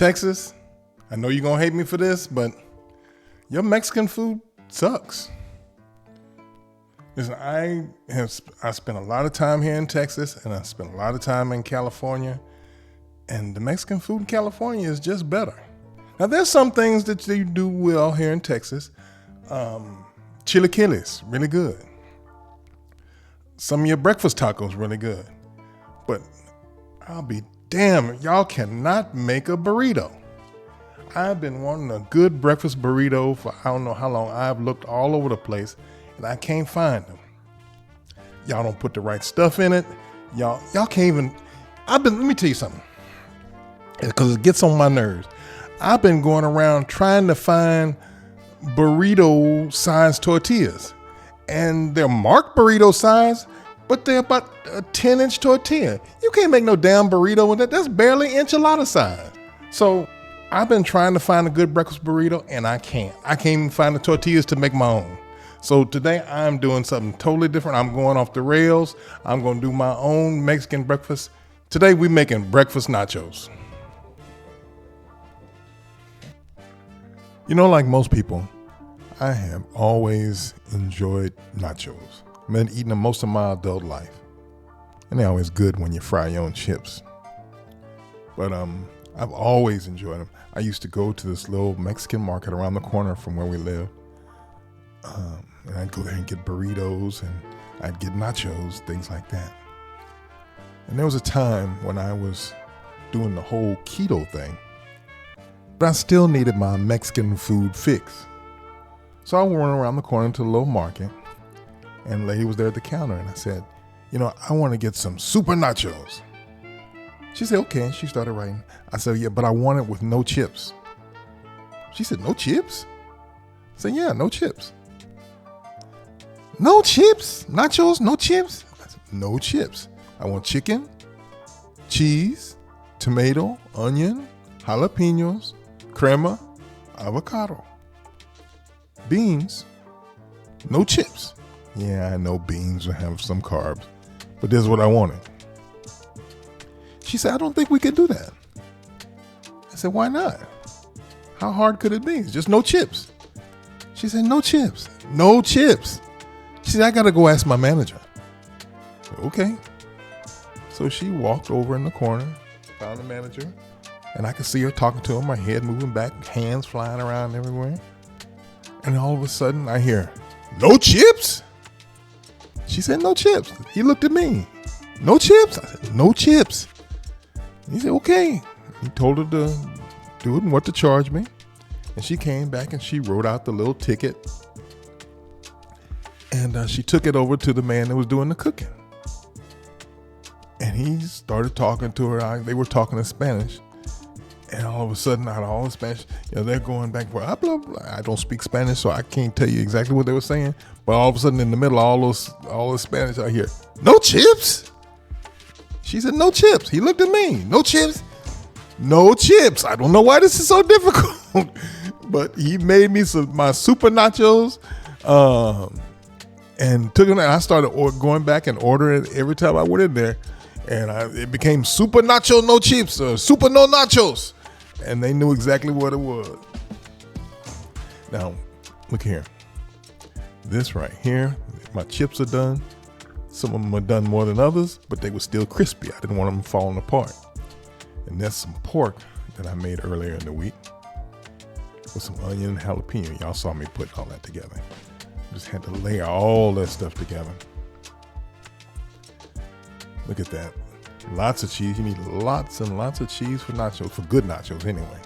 Texas, I know you're going to hate me for this, but your Mexican food sucks. Listen, I spent a lot of time here in Texas, and I spent a lot of time in California, and the Mexican food in California is just better. Now, there's some things that you do well here in Texas. Chilaquiles, really good. Some of your breakfast tacos, really good. But I'll be damned, y'all cannot make a burrito. I've been wanting a good breakfast burrito for I don't know how long. I've looked all over the place, and I can't find them. Y'all don't put the right stuff in it. Y'all can't even. Let me tell you something, because it gets on my nerves. I've been going around trying to find burrito-sized tortillas, and they're marked burrito size, but they're about a 10-inch tortilla. You can't make no damn burrito with that. That's barely enchilada size. So I've been trying to find a good breakfast burrito, and I can't. I can't even find the tortillas to make my own. So today I'm doing something totally different. I'm going off the rails. I'm going to do my own Mexican breakfast. Today we're making breakfast nachos. You know, like most people, I have always enjoyed nachos. I've been eating them most of my adult life. And they're always good when you fry your own chips. But I've always enjoyed them. I used to go to this little Mexican market around the corner from where we live. And I'd go there and get burritos, and I'd get nachos, things like that. And there was a time when I was doing the whole keto thing, but I still needed my Mexican food fix. So I went around the corner to the little market, and a lady was there at the counter, and I said, I want to get some super nachos. She said, okay, and she started writing. I said, yeah, but I want it with no chips. She said, no chips? I said, yeah, no chips. No chips? Nachos? No chips? I said, no chips. I want chicken, cheese, tomato, onion, jalapenos, crema, avocado, beans, no chips. Yeah, I know beans will have some carbs, but this is what I wanted. She said, I don't think we can do that. I said, why not? How hard could it be? It's just no chips. She said, no chips. No chips. She said, I got to go ask my manager. Said, okay. So she walked over in the corner, found the manager, and I could see her talking to him, my head moving back, hands flying around everywhere. And all of a sudden I hear, no chips? She said, no chips. He looked at me. No chips? I said, no chips. He said, okay. He told her to do it and what to charge me. And she came back and she wrote out the little ticket. And she took it over to the man that was doing the cooking. And he started talking to her. They were talking in Spanish. And all of a sudden, out of all the Spanish, they're going back for blah, blah, blah. I don't speak Spanish, so I can't tell you exactly what they were saying. But all of a sudden, in the middle of all the Spanish, I hear, no chips? She said, no chips. He looked at me. No chips? No chips. I don't know why this is so difficult. But he made me my super nachos and took them. And I started going back and ordering it every time I went in there. And it became super nacho no chips or super no nachos. And they knew exactly what it was. Now, look here. This right here, my chips are done. Some of them are done more than others, but they were still crispy. I didn't want them falling apart. And that's some pork that I made earlier in the week with some onion and jalapeno. Y'all saw me putting all that together. Just had to layer all that stuff together. Look at that. Lots of cheese. You need lots and lots of cheese for nachos, for good nachos anyway.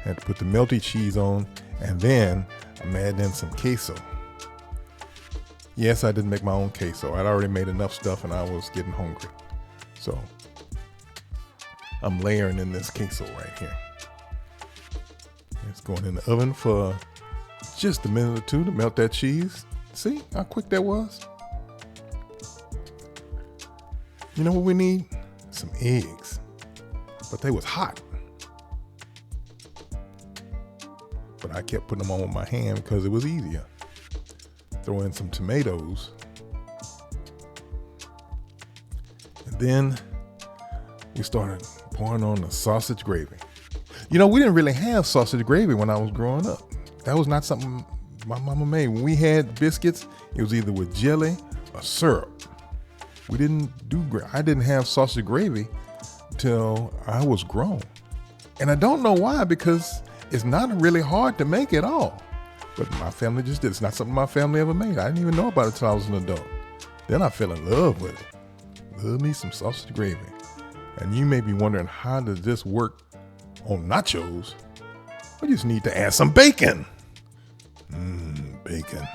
Had to put the melty cheese on, and then I'm adding in some queso. Yes, I didn't make my own queso. I'd already made enough stuff and I was getting hungry. So I'm layering in this queso right here. It's going in the oven for just a minute or two to melt that cheese. See how quick that was? You know what we need? Some eggs. But they was hot. But I kept putting them on with my hand because it was easier. Throw in some tomatoes. And then we started pouring on the sausage gravy. You know, we didn't really have sausage gravy when I was growing up. That was not something my mama made. When we had biscuits, it was either with jelly or syrup. We didn't do, I didn't have sausage gravy till I was grown. And I don't know why, because it's not really hard to make at all. But my family just did. It's not something my family ever made. I didn't even know about it till I was an adult. Then I fell in love with it. Love me some sausage gravy. And you may be wondering, how does this work on nachos? We just need to add some bacon. Bacon.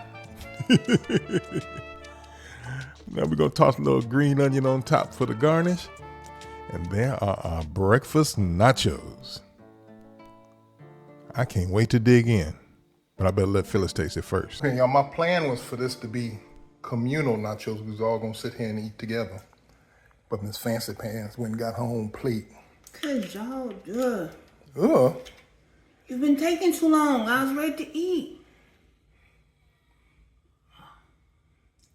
Now we're going to toss a little green onion on top for the garnish. And there are our breakfast nachos. I can't wait to dig in, but I better let Phyllis taste it first. Okay, y'all, my plan was for this to be communal nachos. We was all going to sit here and eat together. But Miss Fancy Pants went and got her own plate. Good job, ugh. Ugh? You've been taking too long. I was ready to eat.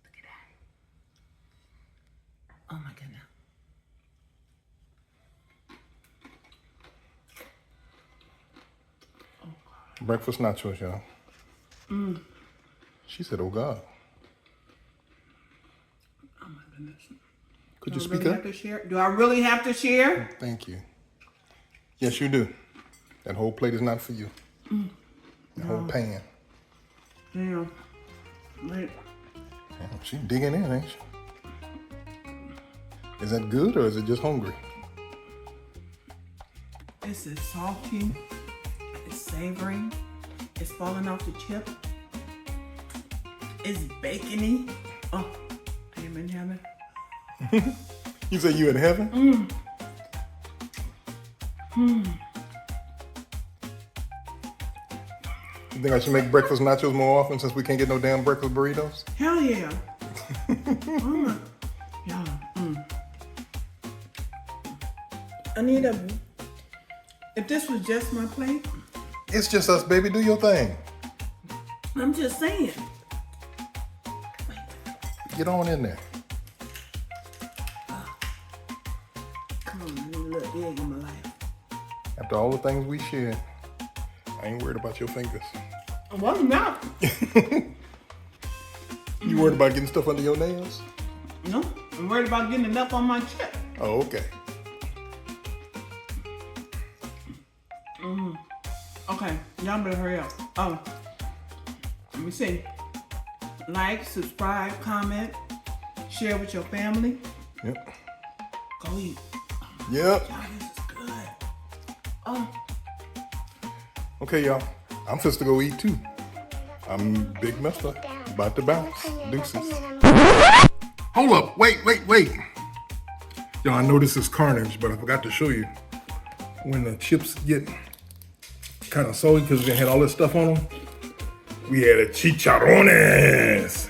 Look at that. Oh my goodness. Breakfast nachos, y'all. She said, oh God. Oh my goodness. Could you Do I speak really up? have to share? Do I really have to share? Thank you. Yes, you do. That whole plate is not for you. The whole pan. Damn. Wait. Damn, she digging in, ain't she? Is that good or is it just hungry? This is salty. It's savory. It's falling off the chip. It's bacony. Oh, I am in heaven. You say you in heaven? You think I should make breakfast nachos more often since we can't get no damn breakfast burritos? Hell yeah. Yeah. Anita, if this was just my plate, It's just us, baby. Do your thing. I'm just saying. Get on in there. Come on, I need a little egg in my life. After all the things we shared, I ain't worried about your fingers. Well, I'm not. You worried about getting stuff under your nails? No, I'm worried about getting enough on my chip. Oh, okay. Okay, y'all better hurry up. Oh, let me see. Like, subscribe, comment, share with your family. Yep. Go eat. Yep. Y'all, this is good. Oh. Okay, y'all. I'm supposed to go eat too. I'm Bigmista. About to bounce. Deuces. Hold up. Wait. Y'all, I know this is carnage, but I forgot to show you. When the chips get kind of soggy because we had all this stuff on them, we added chicharrones.